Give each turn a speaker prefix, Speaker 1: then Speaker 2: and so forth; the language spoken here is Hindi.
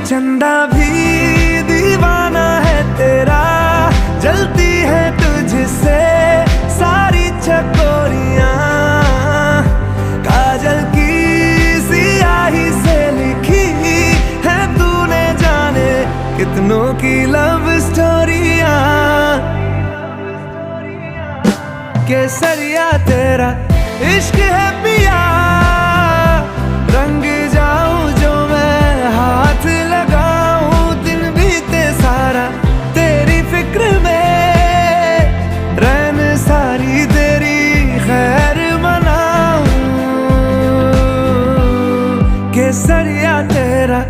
Speaker 1: चंदा भी दीवाना है तेरा, जलती है तुझसे सारी चकोरियां। काजल की सियाही से लिखी है तूने जाने कितनों की लव स्टोरियां। केसरिया तेरा इश्क है पिया, रंग जाऊं जो मैं हाथ लगाऊं, दिन बीते सारा तेरी फिक्र में, रैन सारी तेरी खैर मनाऊं। केसरिया तेरा